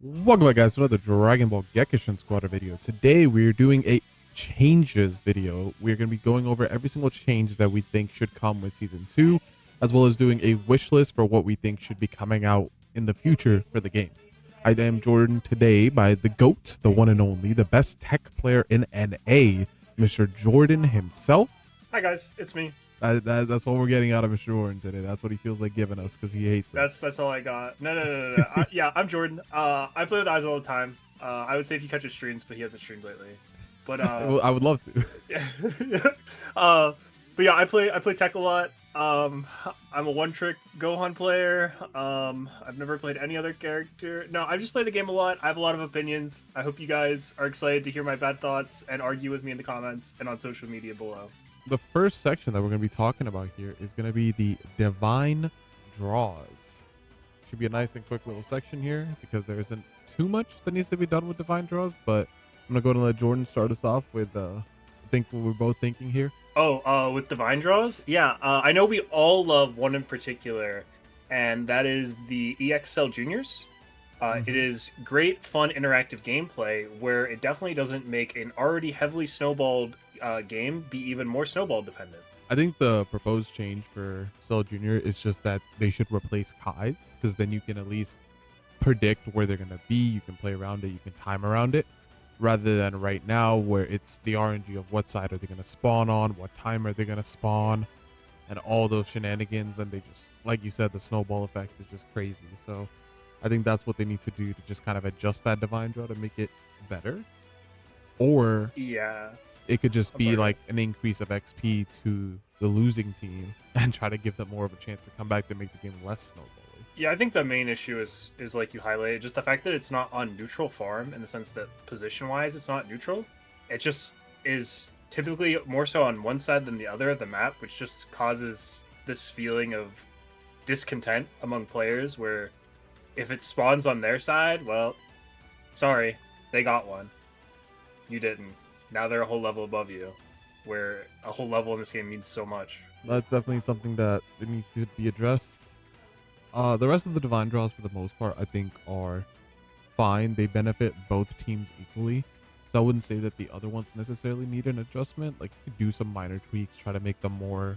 Welcome back guys to another Dragon Ball Gekishin Squadra video. Today we're doing a changes video. We're going to be going over every single change that we think should come with Season 2, as well as doing a wish list for what we think should be coming out in the future for the game. I am Jordan today by the GOAT, the one and only, the best tech player in NA, Mr. Jordan himself. Hi guys, it's me. That's what we're getting out of Mr. Jordan today. That's what he feels like giving us because he hates us. That's all I got. No. Yeah, I'm Jordan. I play with Eyes all the time. I would say if he catches streams, but he hasn't streamed lately. But Well, I would love to. yeah. But yeah, I play tech a lot. I'm a one-trick Gohan player. I've never played any other character. No, I just play the game a lot. I have a lot of opinions. I hope you guys are excited to hear my bad thoughts and argue with me in the comments and on social media below. The first section that we're going to be talking about here is going to be the divine draws. Should be a nice and quick little section here because there isn't too much that needs to be done with divine draws, but I'm going to go and let Jordan start us off with I think what we're both thinking here. With divine draws? Yeah, I know we all love one in particular, and that is the EX Cell Juniors. It is great, fun, interactive gameplay where it definitely doesn't make an already heavily snowballed game be even more snowball dependent. I think the proposed change for Cell Jr. is just that they should replace Kai's, because then you can at least predict where they're going to be. You can play around it. You can time around it, rather than right now where it's the RNG of what side are they going to spawn on, what time are they going to spawn, and all those shenanigans. And they just, like you said, the snowball effect is just crazy. So I think that's what they need to do to just kind of adjust that divine draw to make it better. Or yeah, it could just be like an increase of XP to the losing team and try to give them more of a chance to come back to make the game less snowbally. Yeah, I think the main issue is like you highlighted, just the fact that it's not on neutral farm, in the sense that position-wise it's not neutral. It just is typically more so on one side than the other of the map, which just causes this feeling of discontent among players where if it spawns on their side, well, sorry, they got one. You didn't. Now they're a whole level above you, where a whole level in this game means so much. That's definitely something that it needs to be addressed. The rest of the divine draws, for the most part, I think are fine. They benefit both teams equally. So I wouldn't say that the other ones necessarily need an adjustment. Like, you could do some minor tweaks, try to make them more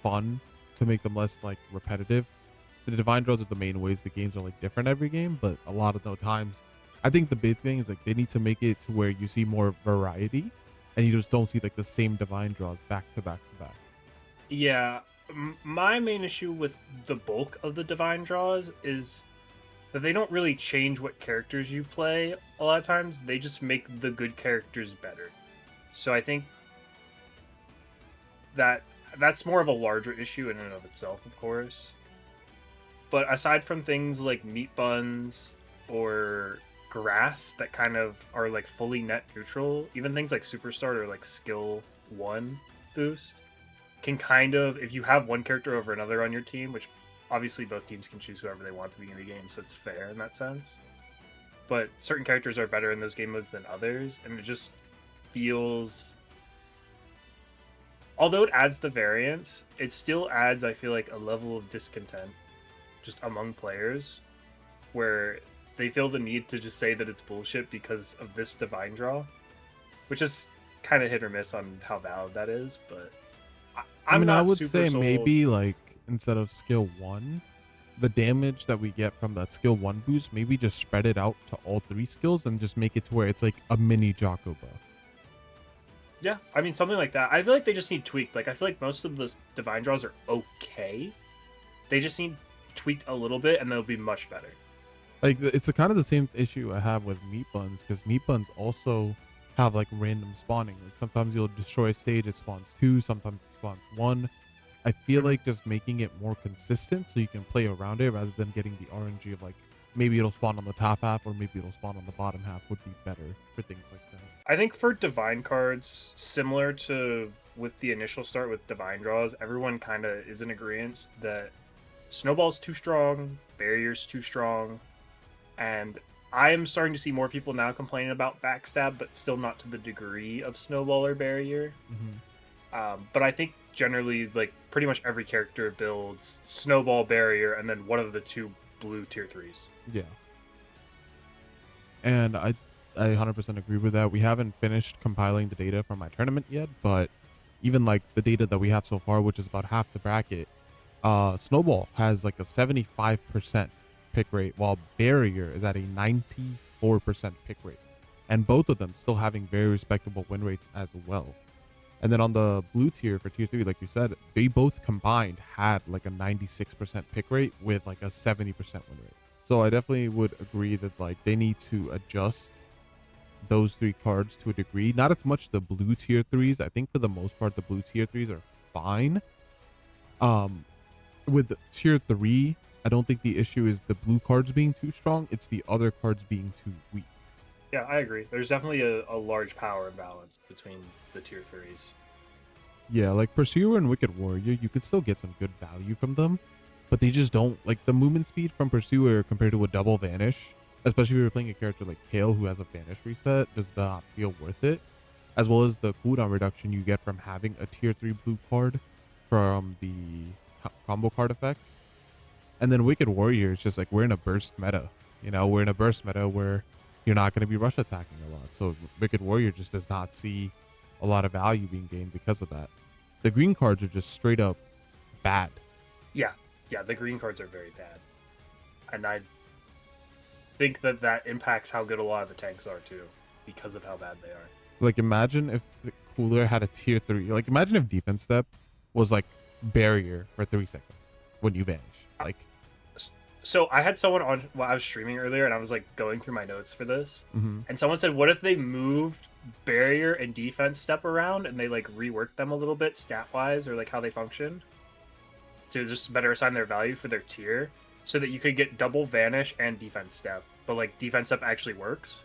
fun, to make them less like repetitive. The divine draws are the main ways the games are like different every game, but a lot of the times I think the big thing is like they need to make it to where you see more variety and you just don't see like the same divine draws back to back to back. Yeah, my main issue with the bulk of the divine draws is that they don't really change what characters you play a lot of times. They just make the good characters better. So I think that that's more of a larger issue in and of itself, of course. But aside from things like meat buns or grass that kind of are like fully net neutral, even things like Superstar or like skill 1 boost can kind of, if you have one character over another on your team, which obviously both teams can choose whoever they want to be in the game, so it's fair in that sense, but certain characters are better in those game modes than others, and it just feels, although it adds the variance, it still adds, I feel like, a level of discontent just among players where they feel the need to just say that it's bullshit because of this divine draw, which is kind of hit or miss on how valid that is. But I mean, I would say sold. Maybe like instead of skill 1, the damage that we get from that skill 1 boost, maybe just spread it out to all 3 skills and just make it to where it's like a mini Jocko buff. Yeah, I mean, something like that. I feel like they just need tweaked. Like, I feel like most of the divine draws are okay. They just need tweaked a little bit and they'll be much better. Like, it's kind of the same issue I have with meat buns, because meat buns also have like random spawning. Like, sometimes you'll destroy a stage, it spawns 2, sometimes it spawns 1. I feel like just making it more consistent so you can play around it rather than getting the RNG of like maybe it'll spawn on the top half or maybe it'll spawn on the bottom half would be better for things like that. I think for divine cards, similar to with the initial start with divine draws, everyone kind of is in agreement that Snowball's too strong, Barrier's too strong, and I am starting to see more people now complaining about Backstab, but still not to the degree of Snowball or Barrier. But I think generally, like, pretty much every character builds Snowball, Barrier, and then one of the 2 blue tier 3s. Yeah. And I 100% agree with that. We haven't finished compiling the data from my tournament yet, but even like the data that we have so far, which is about half the bracket, Snowball has like a 75% pick rate, while Barrier is at a 94% pick rate. And both of them still having very respectable win rates as well. And then on the blue tier for tier 3, like you said, they both combined had like a 96% pick rate with like a 70% win rate. So I definitely would agree that like they need to adjust those three cards to a degree. Not as much the blue tier threes. I think for the most part the blue tier threes are fine. With tier 3, I don't think the issue is the blue cards being too strong. It's the other cards being too weak. Yeah, I agree. There's definitely a large power imbalance between the tier 3s. Yeah, like Pursuer and Wicked Warrior, you could still get some good value from them, but they just don't, like the movement speed from Pursuer compared to a double vanish, especially if you're playing a character like Kale who has a vanish reset, does not feel worth it, as well as the cooldown reduction you get from having a tier 3 blue card from the combo card effects. And then Wicked Warrior is just like, we're in a burst meta, we're in a burst meta where you're not going to be rush attacking a lot. So Wicked Warrior just does not see a lot of value being gained because of that. The green cards are just straight up bad. Yeah, the green cards are very bad. And I think that impacts how good a lot of the tanks are too, because of how bad they are. Like imagine if the Cooler had a tier 3. Like imagine if defense step was like Barrier for 3 seconds when you vanish. Like, so I had someone on while I was streaming earlier, and I was like going through my notes for this, mm-hmm. and someone said, "What if they moved Barrier and defense step around and they like reworked them a little bit stat wise, or like how they function, to just better assign their value for their tier, so that you could get double vanish and defense step, but like defense step actually works."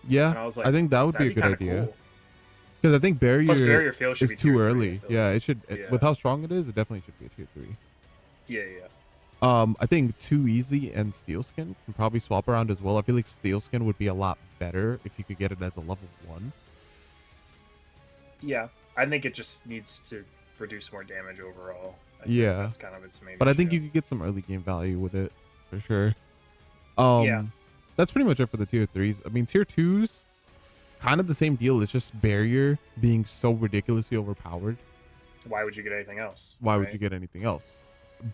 Yeah, and I was like, I think that would be a good idea. Cool. Because I think Barrier field should is be too tier early. 3, Yeah, it should. Yeah. With how strong it is, it definitely should be a tier 3. Yeah. I think Too Easy and Steel Skin can probably swap around as well. I feel like Steel Skin would be a lot better if you could get it as a level 1. Yeah, I think it just needs to produce more damage overall. Yeah, that's kind of its main but issue. I think you could get some early game value with it for sure. Yeah, that's pretty much it for the tier 3s. I mean, tier 2s, kind of the same deal. It's just Barrier being so ridiculously overpowered. Why would you get anything else? Why would you get anything else?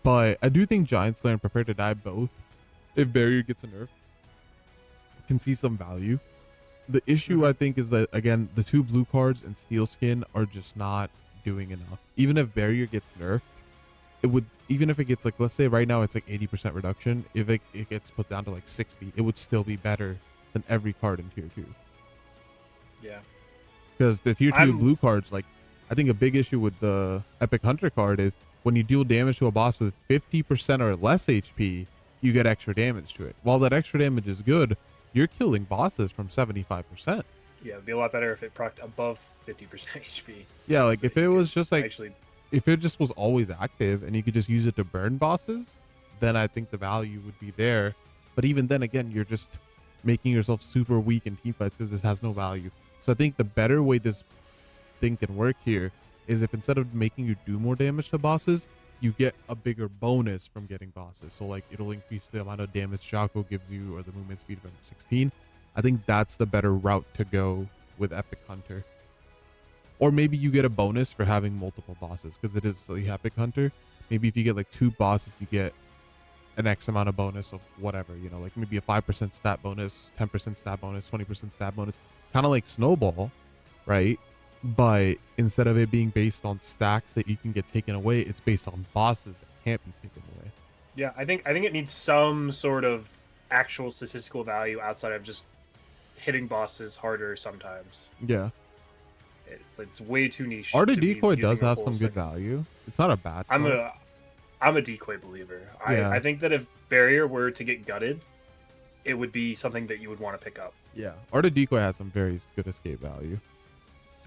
But I do think Giant Slayer and Prepare to Die both, if Barrier gets a nerf, can see some value. The issue, I think, is that, again, the 2 blue cards and Steel Skin are just not doing enough. Even if Barrier gets nerfed, it would, even if it gets like, let's say right now it's like 80% reduction, if it gets put down to like 60, it would still be better than every card in tier 2. Yeah. Because the tier 2 blue cards, like, I think a big issue with the Epic Hunter card is when you deal damage to a boss with 50% or less HP, you get extra damage to it. While that extra damage is good, you're killing bosses from 75%. Yeah, it'd be a lot better if it procced above 50% HP. Yeah, like if it was just like, actually, if it just was always active and you could just use it to burn bosses, then I think the value would be there. But even then, again, you're just making yourself super weak in team fights because this has no value. So I think the better way this thing can work here is if instead of making you do more damage to bosses, you get a bigger bonus from getting bosses. So like it'll increase the amount of damage Shaco gives you or the movement speed from 16. I think that's the better route to go with Epic Hunter. Or maybe you get a bonus for having multiple bosses because it is the Epic Hunter. Maybe if you get like 2 bosses, you get an X amount of bonus of whatever, like maybe a 5% stat bonus, 10% stat bonus, 20% stat bonus, kind of like Snowball, right? But instead of it being based on stacks that you can get taken away, it's based on bosses that can't be taken away. Yeah, I think it needs some sort of actual statistical value outside of just hitting bosses harder sometimes. Yeah. It's way too niche. Art of Decoy does have some good value. It's not a bad card. I'm a decoy believer. Yeah. I think that if Barrier were to get gutted, it would be something that you would want to pick up. Yeah. Art of Decoy has some very good escape value.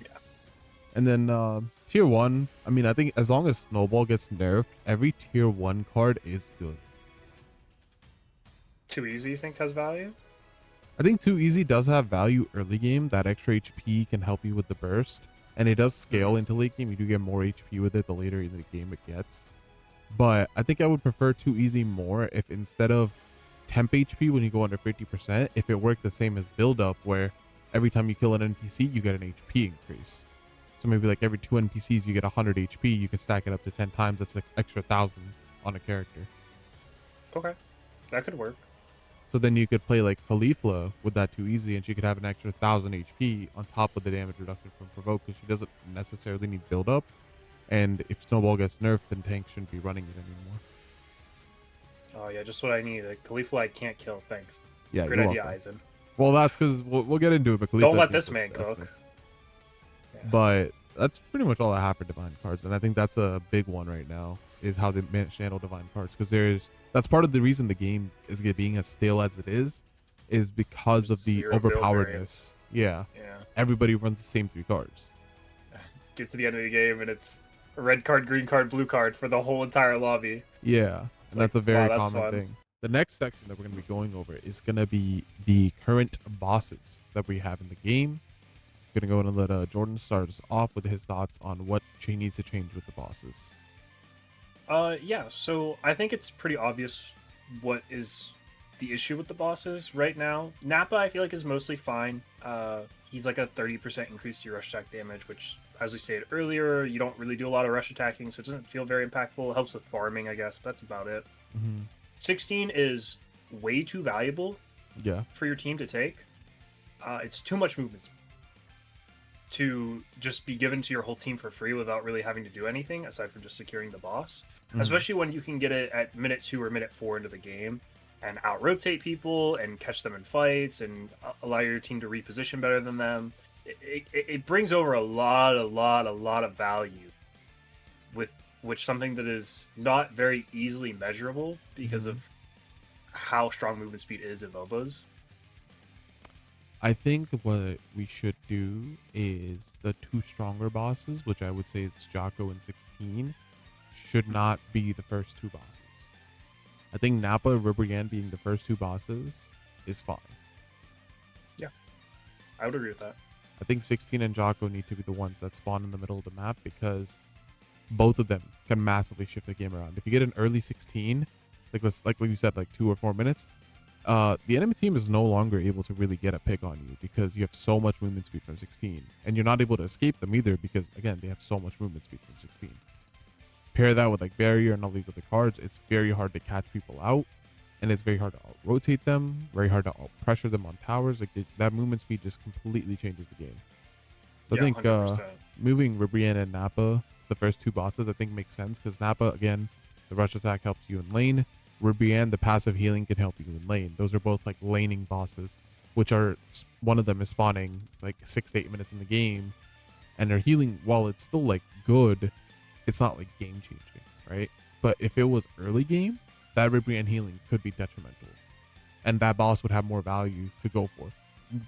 Yeah. And then tier 1, I mean, I think as long as Snowball gets nerfed, every tier 1 card is good. Too Easy, you think, has value? I think Too Easy does have value early game. That extra HP can help you with the burst. And it does scale into late game. You do get more HP with it the later in the game it gets. But I think I would prefer Too Easy more if instead of temp HP when you go under 50% if it worked the same as build up, where every time you kill an NPC, you get an HP increase. So maybe like every 2 NPCs, you get 100 HP. You can stack it up to 10 times. That's like extra 1,000 on a character. Okay, that could work. So then you could play like Khalifa with that too easy, and she could have an extra 1,000 HP on top of the damage reduction from Provoke, because she doesn't necessarily need build up. And if Snowball gets nerfed, then Tank shouldn't be running it anymore. Oh yeah, just what I need. A Khalifa I can't kill, thanks. Yeah, Great you're idea, welcome. Eisen. Well, that's because we'll get into it, but Khalifa Don't let this man cook. Yeah. But that's pretty much all I have for divine cards, and I think that's a big one right now, is how they handle divine cards, because that's part of the reason the game is being as stale as it is because of the overpoweredness. Yeah. Everybody runs the same 3 cards. Get to the end of the game and it's a red card, green card, blue card for the whole entire lobby. Yeah, and that's a very common thing. The next section that we're going to be going over is going to be the current bosses that we have in the game. I'm going to go in and let Jordan start us off with his thoughts on what needs to change with the bosses. Yeah, so I think it's pretty obvious what is the issue with the bosses right now. Nappa, I feel like, is mostly fine. He's like a 30% increase to your rush attack damage, which, as we stated earlier, you don't really do a lot of rush attacking, so it doesn't feel very impactful. It helps with farming, I guess, but that's about it. 16 is way too valuable for your team to take. It's too much movement to just be given to your whole team for free without really having to do anything aside from just securing the boss. Especially when you can get it at minute 2 or minute 4 into the game and out-rotate people and catch them in fights and allow your team to reposition better than them. It brings over a lot of value, with which something that is not very easily measurable because of how strong movement speed is in MOBAs. I think what we should do is the 2 stronger bosses, which I would say it's Jocko and 16, should not be the first 2 bosses. I think Nappa and Ribrianne being the first 2 bosses is fine. Yeah, I would agree with that. I think 16 and Jocko need to be the ones that spawn in the middle of the map, because both of them can massively shift the game around. If you get an early 16, like you said, like 2 or 4 minutes, the enemy team is no longer able to really get a pick on you because you have so much movement speed from 16, and you're not able to escape them either because, again, they have so much movement speed from 16. Pair that with like barrier and all these other cards, it's very hard to catch people out, and it's very hard to rotate them, very hard to pressure them on towers. Like that movement speed just completely changes the game. So I think 100%. Moving Ribrianne and Nappa, the first 2 bosses, I think makes sense, because Nappa, again, the rush attack helps you in lane. Ribrianne, the passive healing, can help you in lane. Those are both like laning bosses, which are, one of them is spawning like 6 to 8 minutes in the game, and their healing, while it's still like good, it's not like game changing, right? But if it was early game, that Ribrianne healing could be detrimental, and that boss would have more value to go for.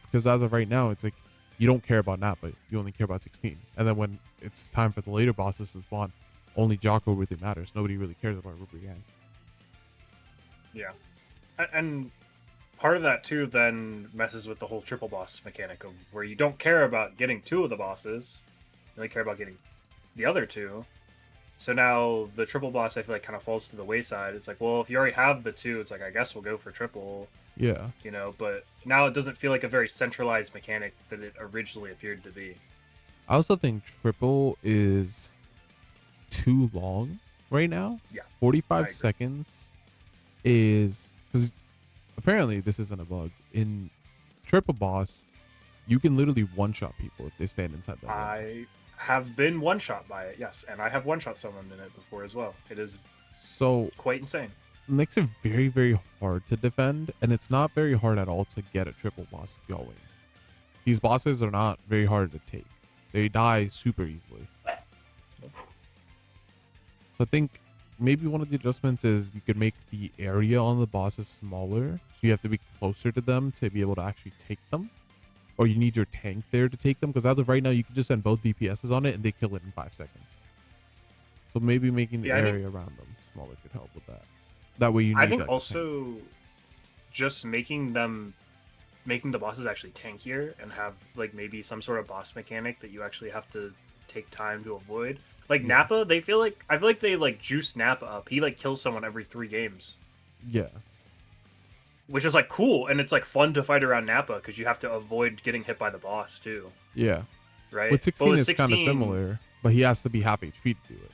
Because as of right now, it's like you don't care about Nappa, you only care about 16. And then when it's time for the later bosses to spawn, only Jocko really matters. Nobody really cares about Ribrianne. Yeah, and part of that too then messes with the whole triple boss mechanic of where you don't care about getting 2 of the bosses, you only care about getting the other 2. So now the triple boss, I feel like, kind of falls to the wayside. It's like, well, if you already have the 2, it's like, I guess we'll go for triple. Yeah. You know, but now it doesn't feel like a very centralized mechanic that it originally appeared to be. I also think triple is too long right now. Yeah. 45 seconds is, because apparently this isn't a bug. In triple boss, you can literally one-shot people if they stand inside that I have been one-shot by it, yes, and I have one-shot someone in it before as well. It is so quite insane. It makes it very, very hard to defend, and it's not very hard at all to get a triple boss going. These bosses are not very hard to take. They die super easily. So I think maybe one of the adjustments is you could make the area on the bosses smaller, so you have to be closer to them to be able to actually take them. Or you need your tank there to take them, because as of right now, you can just send both DPSs on it and they kill it in 5 seconds. So maybe making the area around them smaller could help with that. That way you need, I think also just making the bosses actually tankier and have like maybe some sort of boss mechanic that you actually have to take time to avoid. Like Nappa, I feel like they like juice Nappa up. He like kills someone every 3 games. Yeah. which is like cool, and it's like fun to fight around Nappa because you have to avoid getting hit by the boss too, Yeah. right? With But 16, with it's kind of 16, similar, but he has to be half HP to do it.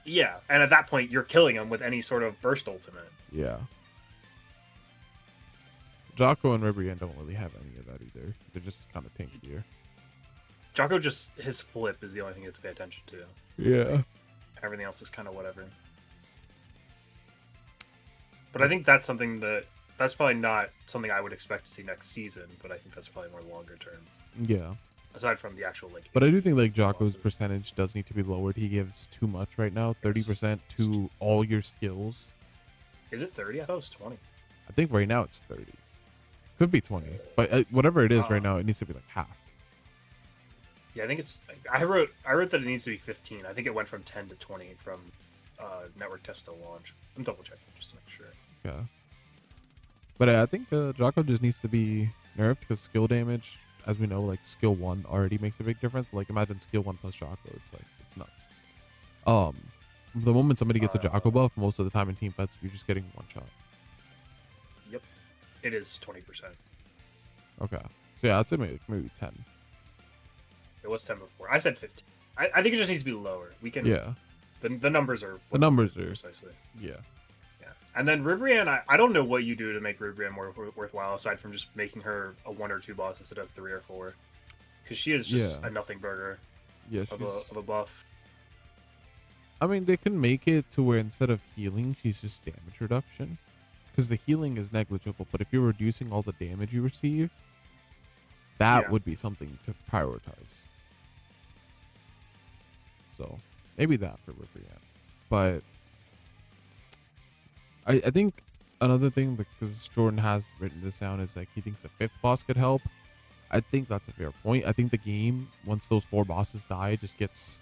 yeah, and at that point you're killing him with any sort of burst ultimate. Yeah. Jocko and Ribrian don't really have any of that either. They're just kind of tankier. Jocko just his flip is the only thing you have to pay attention to. Yeah. Everything else is kind of whatever. But I think that's something that's probably not something I would expect to see next season. But I think that's probably more longer term. Yeah. Aside from the actual like. But I do think like Jocko's bosses. percentage does need to be lowered. He gives too much right now. 30% to all your skills. Is it 30? I thought it was 20. I think right now it's 30. Could be 20, but whatever it is right now, it needs to be like halved. Yeah, I think it's. I wrote that it needs to be 15. I think it went from 10 to 20 from network test to launch. I'm double checking just to make sure. Yeah. But I think Jocko just needs to be nerfed because skill damage, as we know, like skill 1 already makes a big difference. But like imagine skill 1 plus Jocko, it's nuts. The moment somebody gets a Jocko buff, most of the time in team fights, you're just getting one shot. Yep, it is 20%. Okay, so yeah, I'd say maybe 10. It was 10 before. I said 15. I think it just needs to be lower. We can. Yeah. The numbers are. The numbers are precisely. Yeah. Yeah, and then Ribrianne, I don't know what you do to make Ribrianne more worthwhile aside from just making her a 1 or 2 boss instead of 3 or 4, because she is just a nothing burger. Yeah, of a buff. I mean, they can make it to where instead of healing, she's just damage reduction, because the healing is negligible. But if you're reducing all the damage you receive, that would be something to prioritize. So maybe that for Ribrianne. But I think another thing, because Jordan has written this down, is like he thinks a 5th boss could help. I think that's a fair point. I think the game, once those 4 bosses die, just gets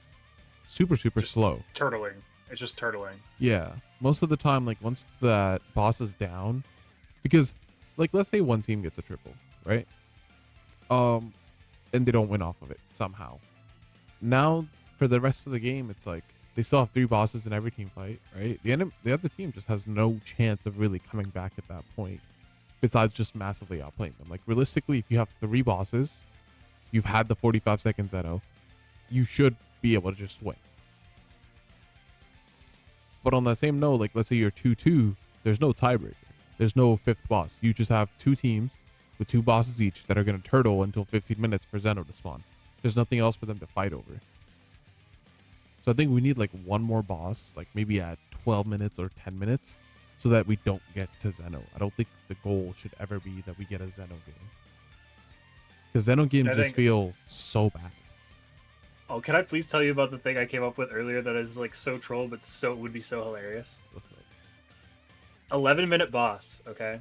super slow. Turtling. It's just turtling. Yeah. Most of the time, like once that boss is down, because like let's say one team gets a triple, right? And they don't win off of it somehow. Now for the rest of the game, it's like they still have 3 bosses in every team fight, right? The other team just has no chance of really coming back at that point, besides just massively outplaying them. Like realistically, if you have 3 bosses, you've had the 45-second Zeno, you should be able to just win. But on that same note, like let's say you're 2-2, there's no tiebreaker. There's no 5th boss. You just have 2 teams with 2 bosses each that are going to turtle until 15 minutes for Zeno to spawn. There's nothing else for them to fight over. So I think we need like one more boss, like maybe at 12 minutes or 10 minutes, so that we don't get to Zeno. I don't think the goal should ever be that we get a Zeno game. Because Zeno games just feel so bad. Oh, can I please tell you about the thing I came up with earlier that is like so troll, but would be so hilarious? 11-minute boss, okay?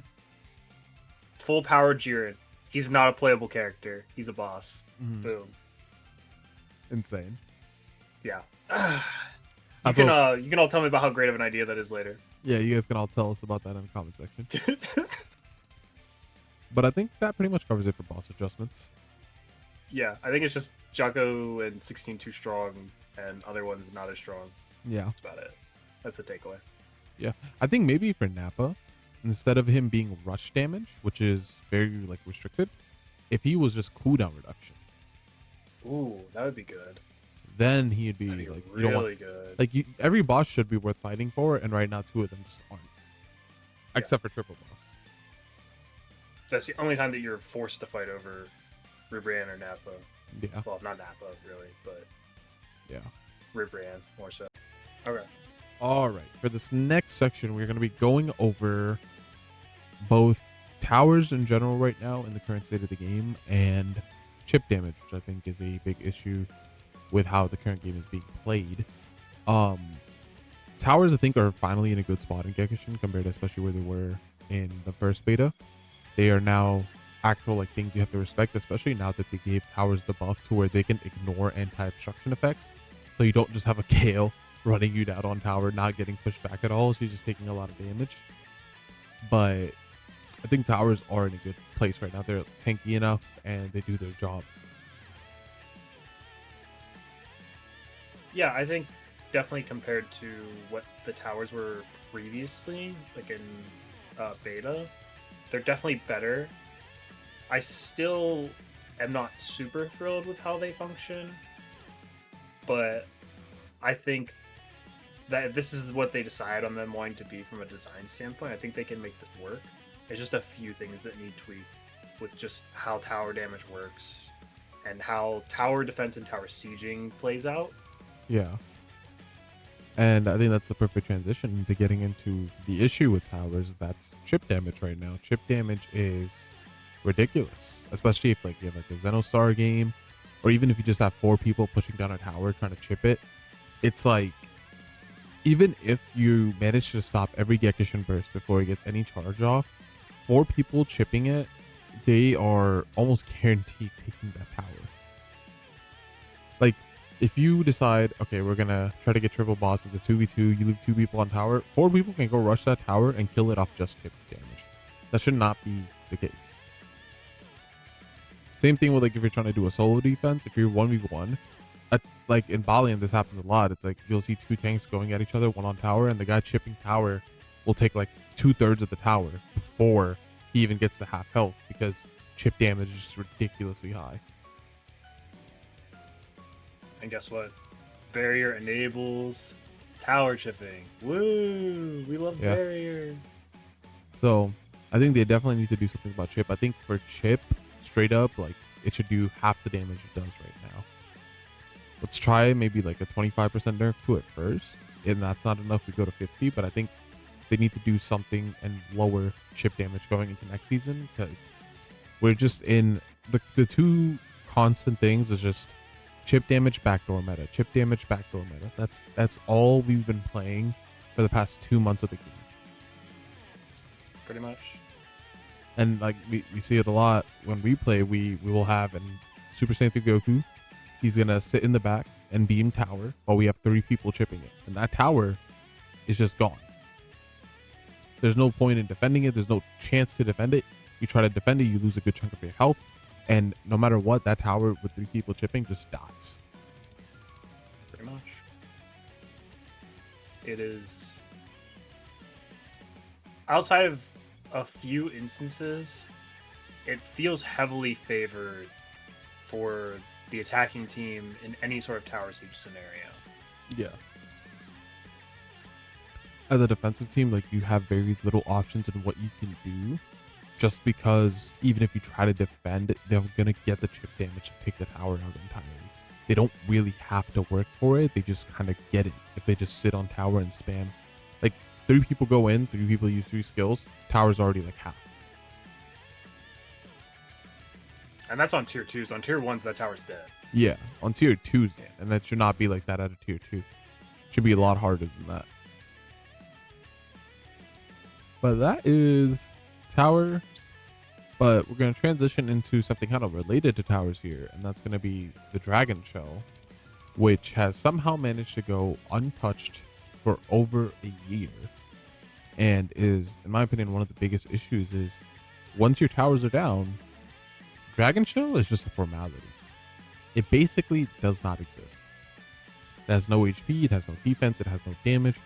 Full power Jiren. He's not a playable character. He's a boss. Mm-hmm. Boom. Insane. Yeah. You can all tell me about how great of an idea that is later. Yeah, you guys can all tell us about that in the comment section. But I think that pretty much covers it for boss adjustments. Yeah, I think it's just Jocko and 16 too strong and other ones not as strong. Yeah. That's about it. That's the takeaway. Yeah. I think maybe for Nappa, instead of him being rush damage, which is very like restricted, if he was just cooldown reduction. Ooh, that would be good. Then he'd be like really good. Like every boss should be worth fighting for, and right now 2 of them just aren't. Except for triple boss. That's the only time that you're forced to fight over Ribrianne or Nappa. Yeah. Well, not Nappa really, but yeah, Ribrianne more so. Okay. All right. For this next section, we're going to be going over both towers in general right now in the current state of the game and chip damage, which I think is a big issue with how the current game is being played. Towers, I think, are finally in a good spot in Gekishin compared to especially where they were in the first beta. They are now actual like things you have to respect, especially now that they gave towers the buff to where they can ignore anti-obstruction effects. So you don't just have a Kale running you down on tower, not getting pushed back at all, so you're just taking a lot of damage. But I think towers are in a good place right now. They're tanky enough and they do their job. Yeah, I think definitely compared to what the towers were previously, like in beta, they're definitely better. I still am not super thrilled with how they function, but I think that this is what they decide on them wanting to be from a design standpoint. I think they can make this work. There's just a few things that need tweaked with just how tower damage works and how tower defense and tower sieging plays out. Yeah. And I think that's the perfect transition into getting into the issue with towers. That's chip damage right now. Chip damage is ridiculous, especially if like you have like a Xenostar game, or even if you just have 4 people pushing down a tower trying to chip it. It's like, even if you manage to stop every Gekishin burst before it gets any charge off, 4 people chipping it, they are almost guaranteed taking that tower. Like, if you decide, okay, we're gonna try to get triple boss at the 2v2, you leave 2 people on tower, 4 people can go rush that tower and kill it off just chip damage. That should not be the case. Same thing with like if you're trying to do a solo defense, if you're 1v1, like in Bali, and this happens a lot, it's like you'll see 2 tanks going at each other, one on tower, and the guy chipping tower will take like 2/3 of the tower before he even gets the half health, because chip damage is just ridiculously high. And guess what? Barrier enables tower chipping. Woo! We love barrier. So I think they definitely need to do something about chip. I think for chip, straight up, like it should do half the damage it does right now. Let's try maybe like a 25% nerf to it first. And that's not enough, we go to 50, but I think they need to do something and lower chip damage going into next season, because we're just in the 2 constant things is just chip damage backdoor meta, chip damage backdoor meta. That's all we've been playing for the past 2 months of the game. Pretty much. And like we see it a lot when we play. We will have an Super Saiyan 3 Goku. He's gonna sit in the back and beam tower while we have 3 people chipping it, and that tower is just gone. There's no point in defending it. There's no chance to defend it. You try to defend it, you lose a good chunk of your health, and no matter what, that tower with 3 people chipping just dies. Pretty much. It is, outside of a few instances, it feels heavily favored for the attacking team in any sort of tower siege scenario. Yeah. As a defensive team, like you have very little options in what you can do, just because even if you try to defend, they're gonna get the chip damage to take the tower out entirely. They don't really have to work for it. They just kind of get it if they just sit on tower and spam. Like 3 people go in, 3 people use 3 skills, tower's already like half. And that's on tier 2s. On tier 1s, that tower's dead. Yeah, on tier 2s, and that should not be like that at a tier 2. Should be a lot harder than that. But that is tower. But we're going to transition into something kind of related to towers here, and that's going to be the Dragon Shell, which has somehow managed to go untouched for over a year, and is, in my opinion, one of the biggest issues is once your towers are down, Dragon Shell is just a formality. It basically does not exist. It has no HP, it has no defense, it has no damage.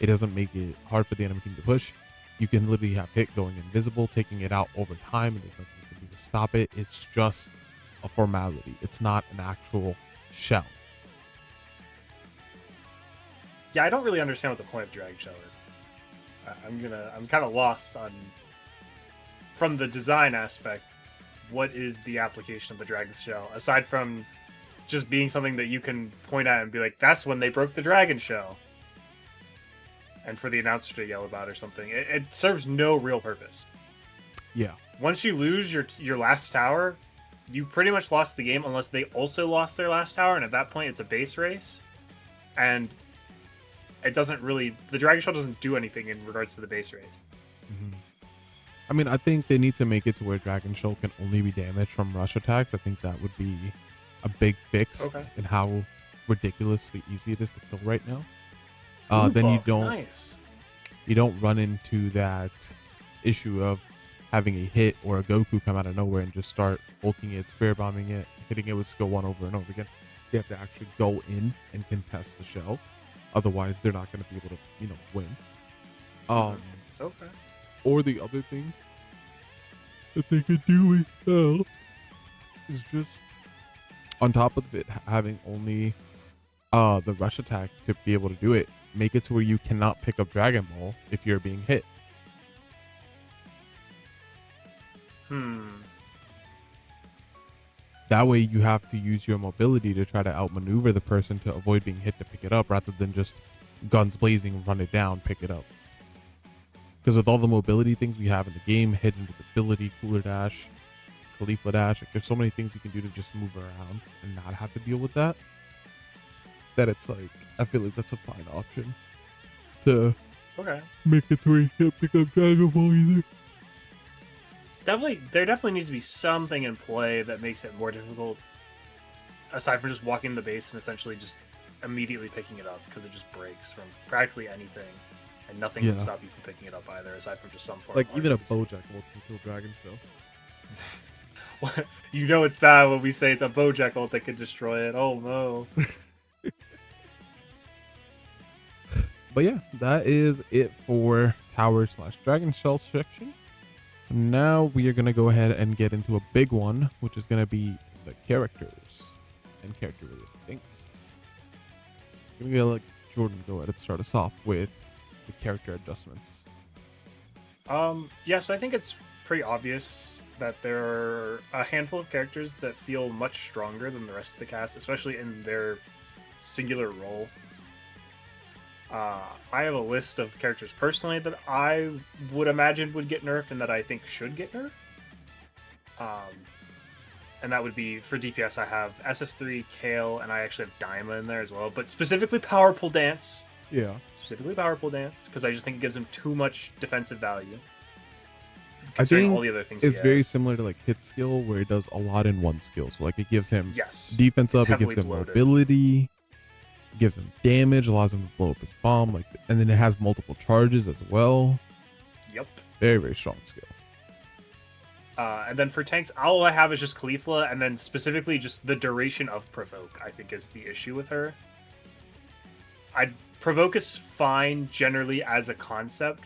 It doesn't make it hard for the enemy team to push. You can literally have hit going invisible, taking it out over time, and there's nothing you can do to stop it. It's just a formality. It's not an actual shell. Yeah, I don't really understand what the point of Dragon Shell is. I'm kind of lost on, from the design aspect, what is the application of the Dragon Shell, aside from just being something that you can point at and be like, that's when they broke the Dragon Shell, and for the announcer to yell about or something. It serves no real purpose. Yeah. Once you lose your last tower, you pretty much lost the game, unless they also lost their last tower, and at that point it's a base race. And it doesn't really, the Dragon Shell doesn't do anything in regards to the base race. Mm-hmm. I mean, I think they need to make it to where Dragon Shell can only be damaged from rush attacks. I think that would be a big fix in how ridiculously easy it is to kill right now. Then you don't run into that issue of having a hit or a Goku come out of nowhere and just start ulting it, spear bombing it, hitting it with skill 1 over and over again. They have to actually go in and contest the shell. Otherwise, they're not going to be able to, win. Or the other thing that they could do it well is just on top of it having only the rush attack to be able to do it, make it to where you cannot pick up Dragon Ball if you're being hit. That way you have to use your mobility to try to outmaneuver the person to avoid being hit to pick it up, rather than just guns blazing, run it down, pick it up. Because with all the mobility things we have in the game, hidden invisibility, cooler dash, Khalifa dash, like there's so many things you can do to just move around and not have to deal with that. That it's like, I feel like that's a fine option to make it to where you can't pick up Dragon Ball either. There definitely needs to be something in play that makes it more difficult, aside from just walking the base and essentially just immediately picking it up, because it just breaks from practically anything, and nothing can stop you from picking it up either, aside from just some form like of even a RCC. Bojack ult can kill Dragon Show. You know it's bad when we say it's a Bojack ult that can destroy it. Oh no. But yeah, that is it for Tower / Dragon Shell section. Now we are going to go ahead and get into a big one, which is going to be the characters and character related things. I'm going to let Jordan go ahead and start us off with the character adjustments. Yeah, so I think it's pretty obvious that there are a handful of characters that feel much stronger than the rest of the cast, especially in their singular role. I have a list of characters personally that I would imagine would get nerfed and that I think should get nerfed. And that would be, for DPS, I have SS3, Kale, and I actually have Daima in there as well. But specifically Power Pull Dance. Yeah. Specifically Power Pull Dance, because I just think it gives him too much defensive value. I think all the other things it's very similar to like hit skill, where it does a lot in one skill. So like it gives him defense up, it gives him mobility, gives him damage, allows him to blow up his bomb, like, and then it has multiple charges as well. Yep. Very, very strong skill. And then for tanks, all I have is just Khalifa, and then specifically just the duration of Provoke, I think is the issue with her. Provoke is fine generally as a concept,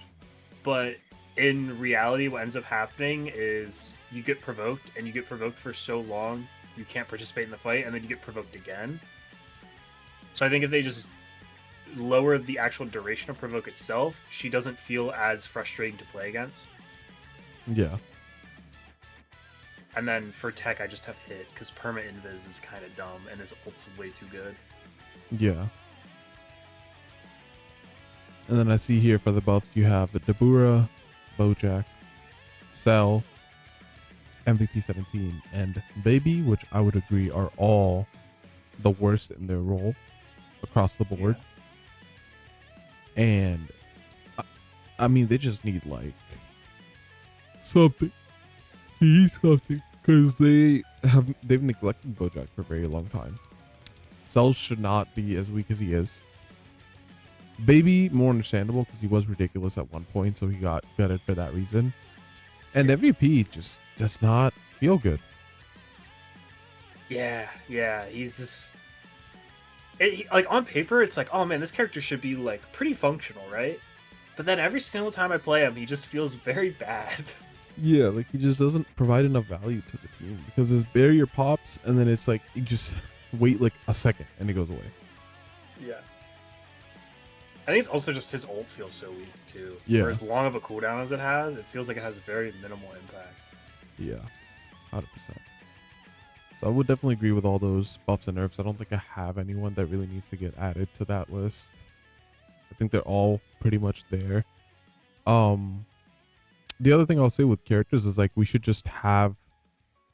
but in reality what ends up happening is you get provoked, and you get provoked for so long you can't participate in the fight, and then you get provoked again. So I think if they just lower the actual duration of Provoke itself, she doesn't feel as frustrating to play against. Yeah. And then for tech, I just have Hit, because Perma Invis is kind of dumb, and his ult's way too good. Yeah. And then I see here for the buffs, you have the Dabura, Bojack, Cell, MVP 17, and Baby, which I would agree are all the worst in their role across the board. Yeah. And I mean, they just need like something. They need something, because they've neglected Bojack for a very long time. Cell should not be as weak as he is. Baby, more understandable because he was ridiculous at one point, so he got gutted for that reason. And MVP just does not feel good. Yeah, he's just... like, on paper, it's like, oh man, this character should be, like, pretty functional, right? But then every single time I play him, he just feels very bad. Yeah, like, he just doesn't provide enough value to the team, because his barrier pops, and then it's like, you just wait, like, a second, and it goes away. Yeah. I think it's also just his ult feels so weak, too. Yeah. For as long of a cooldown as it has, it feels like it has very minimal impact. Yeah, 100%. So I would definitely agree with all those buffs and nerfs. I don't think I have anyone that really needs to get added to that list. I think they're all pretty much there. The other thing I'll say with characters is like we should just have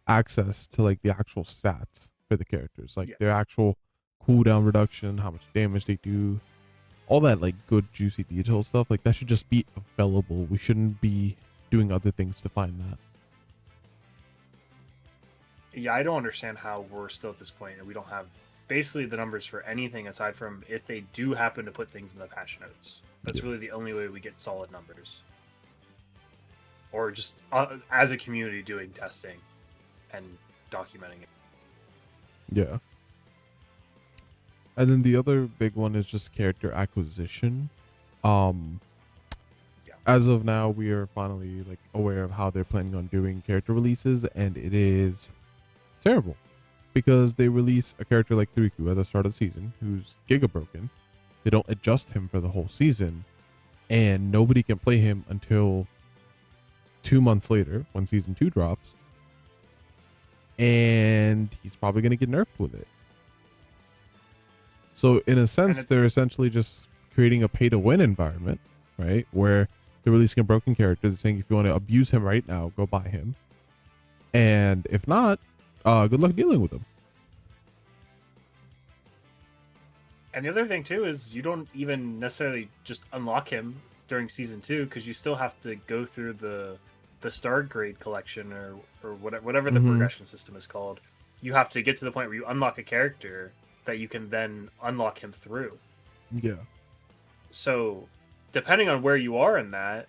access to like the actual stats for the characters, like their actual cooldown reduction, how much damage they do, all that like good juicy detail stuff. Like that should just be available. We shouldn't be doing other things to find that. Yeah, I don't understand how we're still at this point and we don't have basically the numbers for anything aside from if they do happen to put things in the patch notes. That's really the only way we get solid numbers. Or just as a community doing testing and documenting it. Yeah. And then the other big one is just character acquisition. as of now, we are finally like aware of how they're planning on doing character releases, and it is terrible because they release a character like Riku at the start of the season who's giga broken. They don't adjust him for the whole season, and nobody can play him until 2 months later when season 2 drops, and he's probably going to get nerfed with it. So in a sense, they're essentially just creating a pay to win environment, right? Where they're releasing a broken character. They're saying if you want to abuse him right now, go buy him. And if not, good luck dealing with him. And the other thing too is you don't even necessarily just unlock him during season 2 because you still have to go through the star grade collection or whatever the progression system is called. You have to get to the point where you unlock a character that you can then unlock him through. Yeah. So depending on where you are in that,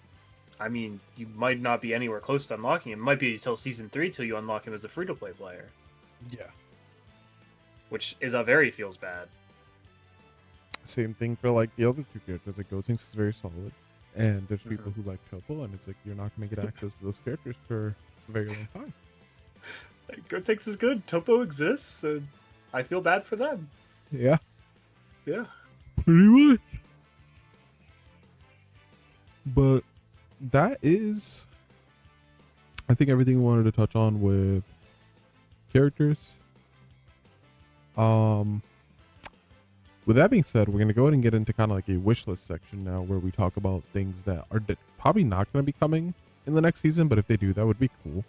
I mean, you might not be anywhere close to unlocking him. It might be until season 3 till you unlock him as a free-to-play player. Yeah. Which is a very feels bad. Same thing for like the other two characters. Like Gotenks is very solid, and there's people who like Topo, and it's like you're not going to get access to those characters for a very long time. Gotenks is good. Topo exists, and I feel bad for them. Yeah. Yeah. Pretty much. But that is, I think, everything we wanted to touch on with characters. With that being said, we're going to go ahead and get into kind of like a wish list section now where we talk about things that are probably not going to be coming in the next season, but if they do, that would be cool.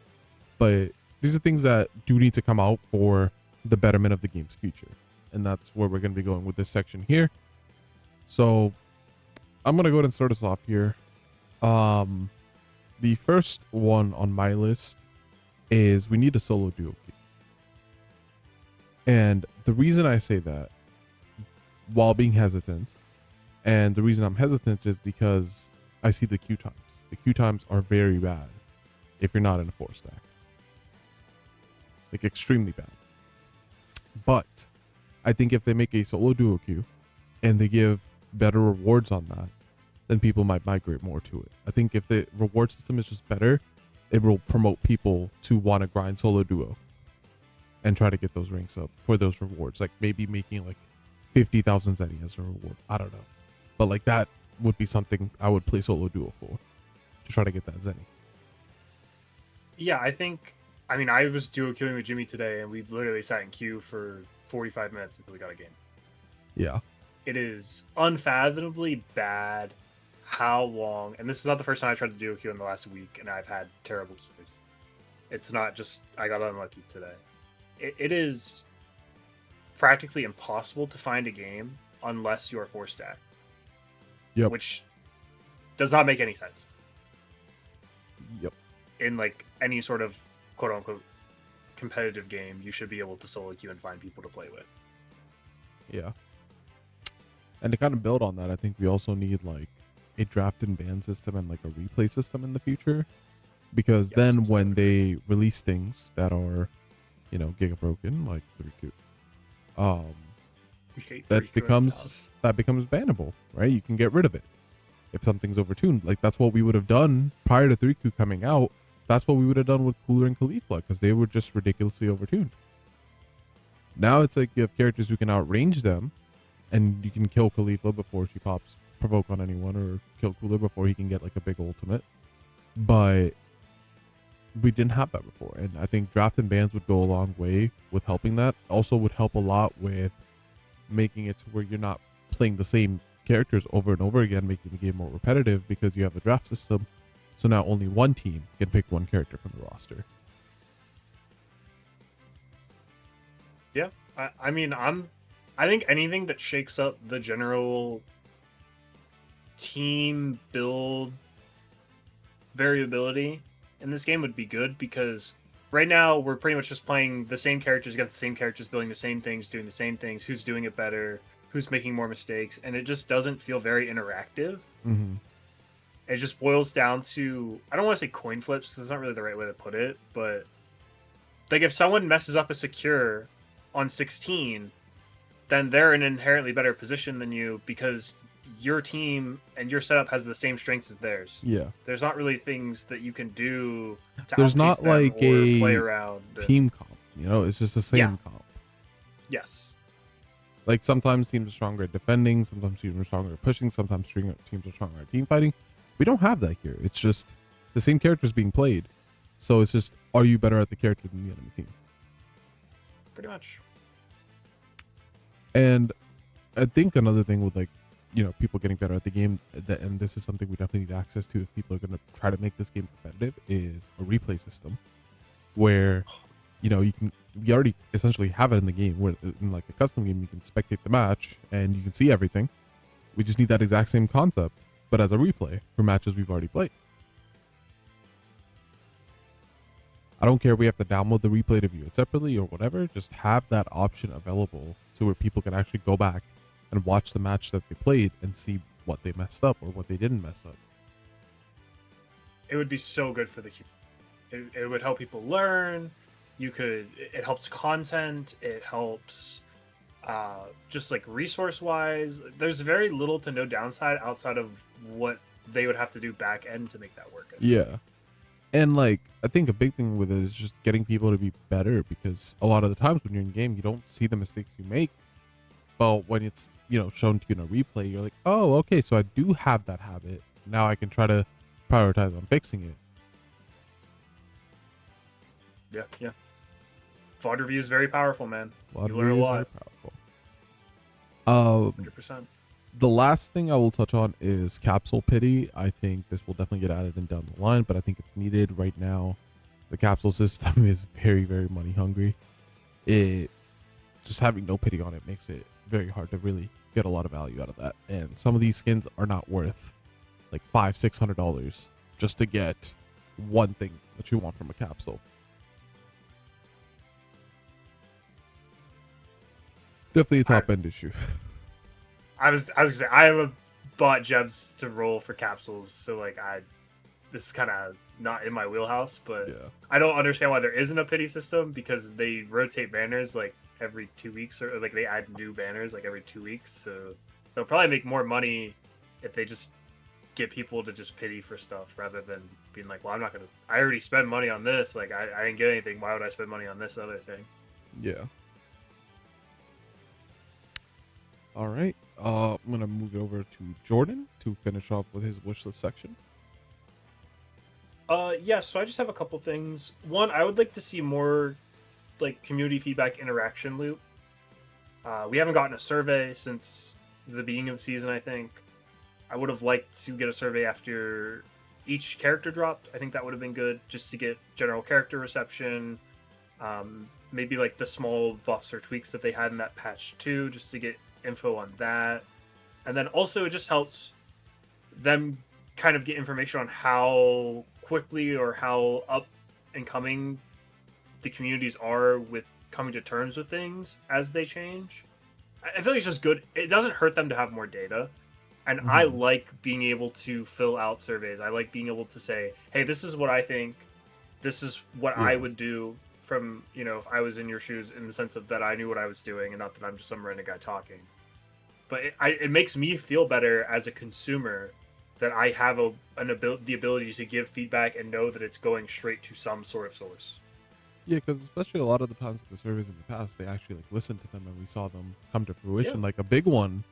But these are things that do need to come out for the betterment of the game's future. And that's where we're going to be going with this section here. So I'm going to go ahead and start us off here. The first one on my list is we need a solo duo queue. And the reason I say that, while being hesitant, and the reason I'm hesitant is because I see the queue times. The queue times are very bad if you're not in a 4-stack. Like extremely bad. But I think if they make a solo duo queue and they give better rewards on that, then people might migrate more to it. I think if the reward system is just better, it will promote people to want to grind solo duo and try to get those ranks up for those rewards. Like maybe making like 50,000 Zeni as a reward. I don't know. But like that would be something I would play solo duo for, to try to get that Zeni. Yeah, I mean, I was duo queuing with Jimmy today, and we literally sat in queue for 45 minutes until we got a game. Yeah. It is unfathomably bad how long, and this is not the first time I tried to duo queue in the last week, and I've had terrible queues. It's not just I got unlucky today. It is practically impossible to find a game unless you're 4-stack. Yep. Which does not make any sense. Yep. In like any sort of quote unquote competitive game, you should be able to solo queue and find people to play with. Yeah. And to kind of build on that, I think we also need like a draft and ban system and like a replay system in the future. Because then when they release things that are, you know, giga broken, like 3Q, that becomes bannable, right? You can get rid of it if something's overtuned. Like that's what we would have done prior to 3Q coming out. That's what we would have done with Cooler and Khalifa because they were just ridiculously overtuned. Now it's like you have characters who can outrange them, and you can kill Khalifa before she pops provoke on anyone, or kill Cooler before he can get like a big ultimate. But we didn't have that before, and I think draft and bans would go a long way with helping that. Also would help a lot with making it to where you're not playing the same characters over and over again, making the game more repetitive because you have a draft system. So now only one team can pick one character from the roster. Yeah, I mean, I think anything that shakes up the general team build variability in this game would be good, because right now we're pretty much just playing the same characters against the same characters, building the same things, doing the same things, who's doing it better, who's making more mistakes, and it just doesn't feel very interactive. Mm-hmm. It just boils down to, I don't want to say coin flips, because it's not really the right way to put it, but like if someone messes up a secure on 16, then they're in an inherently better position than you because your team and your setup has the same strengths as theirs. Yeah. There's not really things that you can do to There's outpace not them like or play a around. team comp, it's just the Yeah. same comp. Yes. Like sometimes teams are stronger at defending, sometimes teams are stronger at pushing, sometimes teams are stronger at team fighting. We don't have that here. It's just the same characters being played. So it's just, are you better at the character than the enemy team? Pretty much. And I think another thing with people getting better at the game, and this is something we definitely need access to if people are going to try to make this game competitive, is a replay system where, we already essentially have it in the game where in like a custom game, you can spectate the match and you can see everything. We just need that exact same concept, but as a replay for matches we've already played. I don't care if we have to download the replay to view it separately or whatever, just have that option available to where people can actually go back and watch the match that they played and see what they messed up or what they didn't mess up. It would be so good for the community. It would help people learn. It helps content. It helps just like resource wise. There's very little to no downside outside of what they would have to do back end to make that work. Yeah. And I think a big thing with it is just getting people to be better, because a lot of the times when you're in game, you don't see the mistakes you make. But when it's, shown to you in a replay, you're like, oh, okay, so I do have that habit. Now I can try to prioritize on fixing it. Yeah. VOD review is very powerful, man. VOD you learn a lot. Powerful. 100%. The last thing I will touch on is capsule pity. I think this will definitely get added in down the line, but I think it's needed right now. The capsule system is very, very money hungry. Just having no pity on it makes it very hard to really get a lot of value out of that. And some of these skins are not worth like $500-$600 just to get one thing that you want from a capsule. Definitely a top end issue. I was gonna say I haven't bought gems to roll for capsules, so this is kind of not in my wheelhouse. But Yeah. I don't understand why there isn't a pity system, because they rotate banners like every 2 weeks, or like they add new banners like every 2 weeks. So they'll probably make more money if they just get people to just pity for stuff rather than being like, well, I already spent money on this. Like I didn't get anything. Why would I spend money on this other thing? Yeah. All right. I'm gonna move it over to Jordan to finish off with his wishlist section. Yeah, so I just have a couple things. One, I would like to see more like community feedback interaction loop. We haven't gotten a survey since the beginning of the season, I think. I would have liked to get a survey after each character dropped. I think that would have been good, just to get general character reception. Maybe like the small buffs or tweaks that they had in that patch too, just to get info on that. And then also it just helps them kind of get information on how quickly or how up and coming the communities are with coming to terms with things as they change. I feel like it's just good. It doesn't hurt them to have more data. And I like being able to fill out surveys. I like being able to say, hey, this is what I think. This is what I would do from, if I was in your shoes, in the sense of that I knew what I was doing and not that I'm just some random guy talking. But it makes me feel better as a consumer that I have the ability to give feedback and know that it's going straight to some sort of source. Yeah, because especially a lot of the times with the surveys in the past, they actually listened to them and we saw them come to fruition. Yeah. Like a big one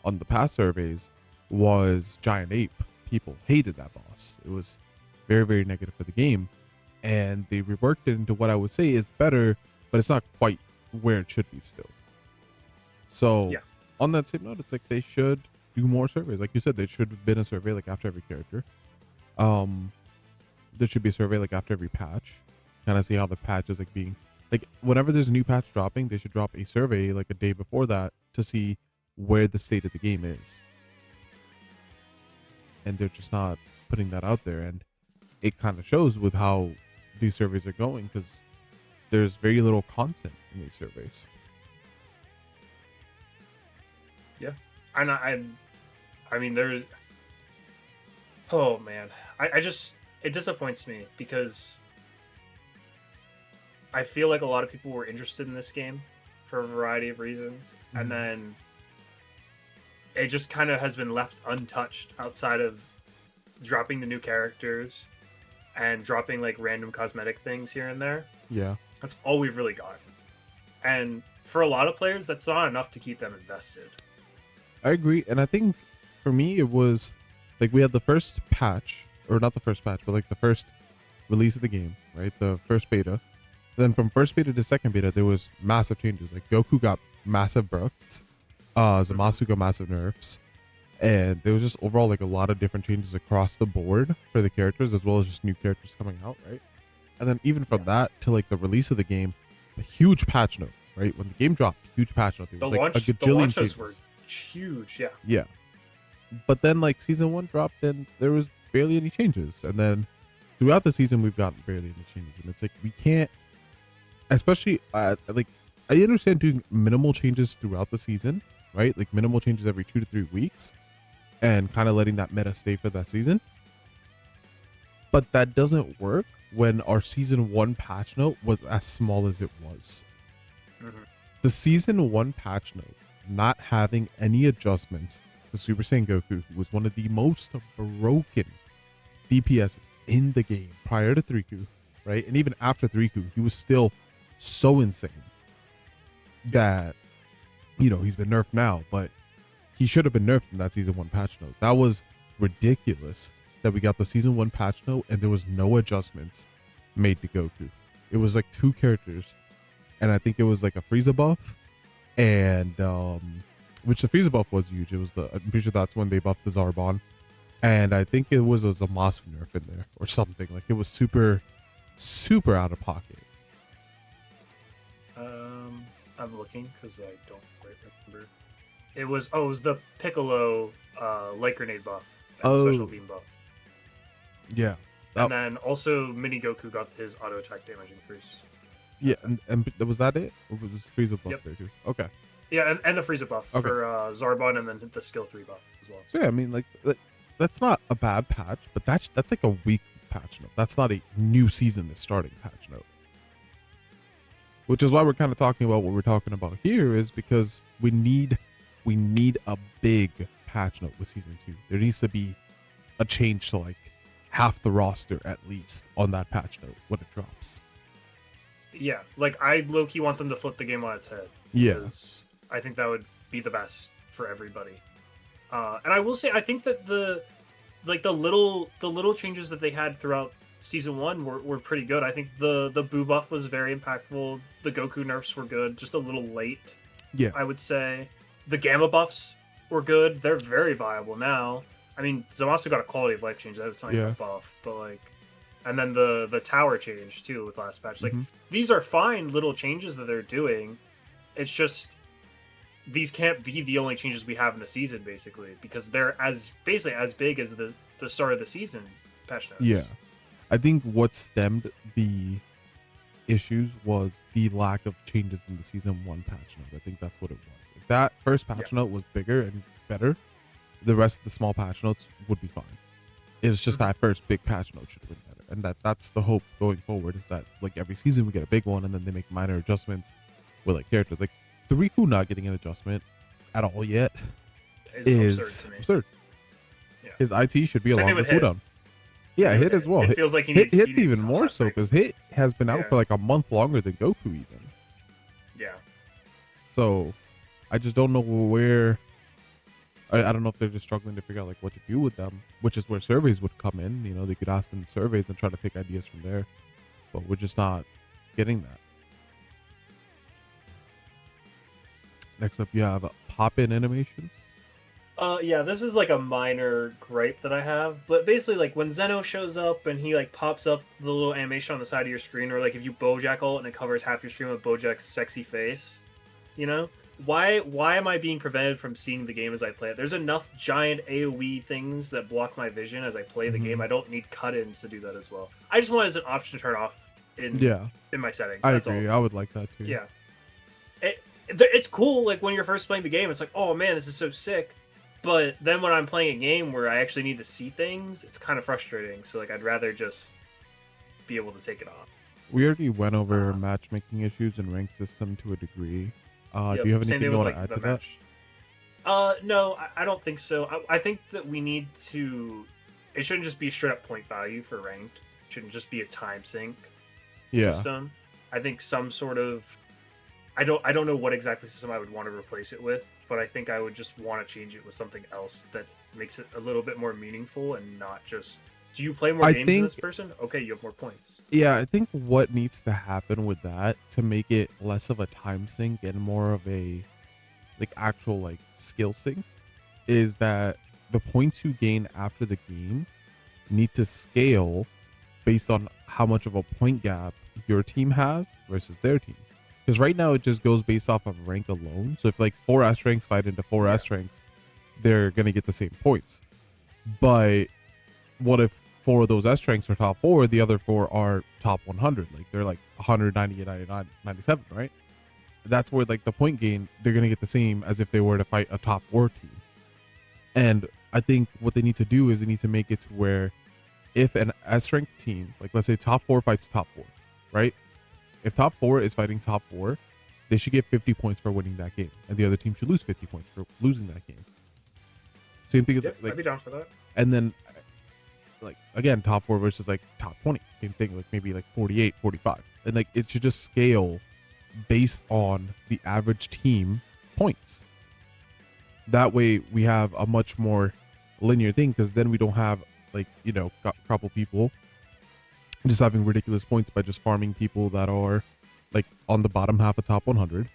on the past surveys was Giant Ape. People hated that boss. It was very, very negative for the game. And they reworked it into what I would say is better, but it's not quite where it should be still. So on that same note, it's like they should do more surveys. Like you said, there should have been a survey like after every character. There should be a survey like after every patch. Kind of see how the patch is being like whenever there's a new patch dropping, they should drop a survey like a day before that to see where the state of the game is. And they're just not putting that out there, and it kind of shows with how these surveys are going, because there's very little content in these surveys. Yeah, and I mean, there's, oh man, I just, it disappoints me because I feel like a lot of people were interested in this game for a variety of reasons, and then it just kind of has been left untouched outside of dropping the new characters and dropping like random cosmetic things here and there. Yeah. That's all we've really gotten. And for a lot of players, that's not enough to keep them invested. I agree. And I think for me, it was like we had the first patch, or not the first patch, but like the first release of the game, right? The first beta. Then from first beta to second beta, there was massive changes. Like Goku got massive buffs, Zamasu got massive nerfs, and there was just overall like a lot of different changes across the board for the characters, as well as just new characters coming out, right? And then even from that to like the release of the game, a huge patch note, right? When the game dropped, huge patch note. There was like a The gajillion launches changes. were huge, yeah. Yeah. But then like season 1 dropped and there was barely any changes. And then throughout the season we've gotten barely any changes. And it's like we can't, especially like I understand doing minimal changes throughout the season, right? Like minimal changes every 2 to 3 weeks and kind of letting that meta stay for that season. But that doesn't work when our season 1 patch note was as small as it was. Mm-hmm. The season 1 patch note not having any adjustments to Super Saiyan Goku, who was one of the most broken DPSs in the game prior to 3Q, right? And even after 3Q, he was still so insane that, you know, he's been nerfed now, but he should have been nerfed in that season 1 patch note. That was ridiculous that we got the season 1 patch note and there was no adjustments made to Goku. It was like 2 characters, and I think it was like a Frieza buff, and which the Frieza buff was huge. It was I'm pretty sure that's when they buffed the Zarbon, and I think it was a Zamasu nerf in there or something. Like it was super out of pocket. I'm looking because I don't quite remember. It was the Piccolo light grenade buff and special beam buff. Yeah. And then also Mini Goku got his auto attack damage increase. Yeah, and was that it? Or was Frieza buff Yep. there too? Okay. Yeah, and the Frieza buff Okay. for Zarbon, and then the skill 3 buff as well. So yeah, I mean like that's not a bad patch, but that's like a weekly patch note. That's not a new season is starting patch note. Which is why we're kind of talking about what we're talking about here, is because we need a big patch note with season 2. There needs to be a change to like half the roster at least on that patch note when it drops. Yeah, like I low-key want them to flip the game on its head. Yeah. Because I think that would be the best for everybody. And I will say, I think that the little changes that they had throughout season 1 were pretty good. I think the Boo buff was very impactful. The Goku nerfs were good, just a little late. Yeah. I would say the Gamma buffs were good. They're very viable now. I mean, Zamasu got a quality of life change. That's not even a buff, but like, and then the tower change too with last patch. Like these are fine little changes that they're doing. It's just these can't be the only changes we have in the season, basically, because they're basically as big as the start of the season patch notes. Yeah. I think what stemmed the issues was the lack of changes in the season 1 patch note. I think that's what it was. If that first patch note was bigger and better, the rest of the small patch notes would be fine. It's just that first big patch note should have been better. And that's the hope going forward, is that like every season we get a big one and then they make minor adjustments with like characters. Like Riku not getting an adjustment at all yet is absurd. Yeah. His IT should be along with cooldown. Yeah, Hit as well. It feels like Hit's even more so, because Hit has been out for like a month longer than Goku even. Yeah. So I just don't know where. I don't know if they're just struggling to figure out like what to do with them, which is where surveys would come in. You know, they could ask them surveys and try to take ideas from there, but we're just not getting that. Next up, you have pop-in animations. Yeah, this is like a minor gripe that I have, but basically, like when Zeno shows up and he like pops up the little animation on the side of your screen, or like if you Bojack ult and it covers half your screen with Bojack's sexy face, you know, why am I being prevented from seeing the game as I play it? There's enough giant AOE things that block my vision as I play the game. I don't need cut-ins to do that as well. I just want it as an option to turn off in my settings. I agree. I would like that too. Yeah, it's cool. Like when you're first playing the game, it's like, oh man, this is so sick. But then when I'm playing a game where I actually need to see things, it's kind of frustrating. So like I'd rather just be able to take it off. We already went over matchmaking issues and rank system to a degree. Do you have anything you want to add to that? No, I don't think so. I think that we need to. It shouldn't just be straight up point value for ranked. It shouldn't just be a time sync Yeah. system. I think some sort of. I don't know what exactly system I would want to replace it with, but I think I would just want to change it with something else that makes it a little bit more meaningful and not just. Do you play more I games than think this person? Okay, you have more points. Yeah, I think what needs to happen with that to make it less of a time sink and more of a like actual like skill sync is that the points you gain after the game need to scale based on how much of a point gap your team has versus their team. Because right now it just goes based off of rank alone. So if like four S ranks fight into four Yeah. S ranks, they're gonna get the same points. But what if four of those S ranks are top four, the other four are top 100? Like they're like 190, 99, 97, right? That's where like the point gain, they're gonna get the same as if they were to fight a top four team. And I think what they need to do is they need to make it to where if an S ranked team, like let's say top four fights top four, right? If top four is fighting top four, they should get 50 points for winning that game, and the other team should lose 50 points for losing that game. Same thing as Yep, like, I'd be down for that. and then like again, top four versus like top 20, same thing, like maybe like 48, 45, and like it should just scale based on the average team points. That way we have a much more linear thing, because then we don't have like, you know, a couple people just having ridiculous points by just farming people that are like on the bottom half of top 100,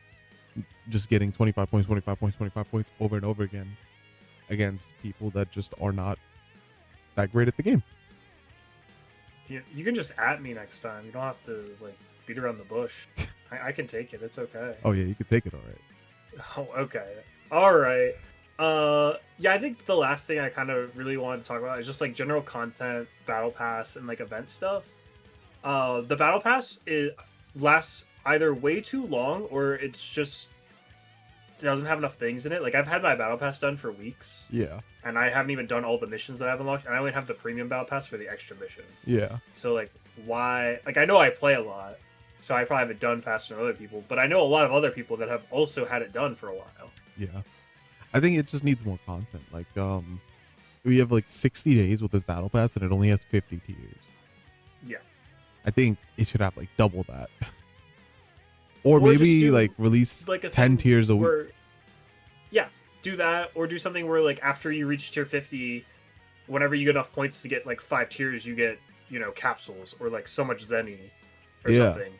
just getting 25 points, 25 points, 25 points over and over again against people that just are not that great at the game. You can just at me next time. You don't have to like beat around the bush. I can take it. It's okay. Oh yeah, you could take it all right. Oh, okay. All right. Yeah, I think the last thing I kind of really wanted to talk about is just like general content, battle pass, and like event stuff. The battle pass lasts either way too long or it's just doesn't have enough things in it. Like I've had my battle pass done for weeks, Yeah. and I haven't even done all the missions that I've unlocked, and I only have the premium battle pass for the extra mission. Yeah. So like, why? Like I know I play a lot, so I probably have it done faster than other people. But I know a lot of other people that have also had it done for a while. Yeah. I think it just needs more content. Like, we have like 60 days with this battle pass and it only has 50 tiers. Yeah. I think it should have like double that. Or Or just maybe do, like release like a 10 thing tiers a week. where- Yeah, do that, or do something where like after you reach tier 50, whenever you get enough points to get like 5 tiers, you get, you know, capsules or like so much zenny or Yeah. something.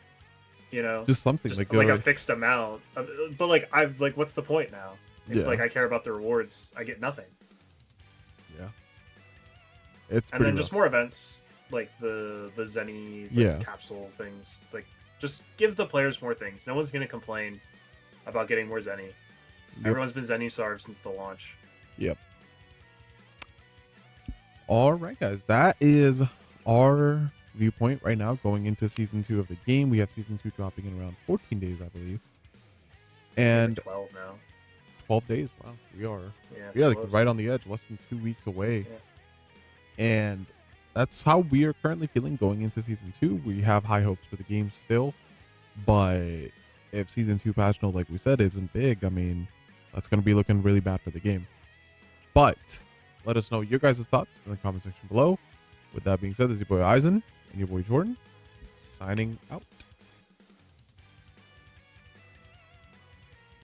You know, Just something just like, like a fixed amount. But like I've like, what's the point now? If Yeah. like I care about the rewards, I get nothing. yeah. It's And pretty then just rough. more events like the zenny like, Yeah. capsule things. Like just give the players more things. No one's gonna complain about getting more zenny. Yep. Everyone's been zenny starved since the launch. Yep. All right, guys. That is our viewpoint right now going into season 2 of the game. We have season 2 dropping in around 14 days, I believe. And Like 12 now. 12 days. Wow. We are Yeah, like close. right on the edge, less than 2 weeks away. Yeah. And that's how we are currently feeling going into season 2. We have high hopes for the game still, but if season 2 patch note, like we said, isn't big, I mean, that's going to be looking really bad for the game. But let us know your guys' thoughts in the comment section below. With that being said, this is your boy Eisen and your boy Jordan signing out.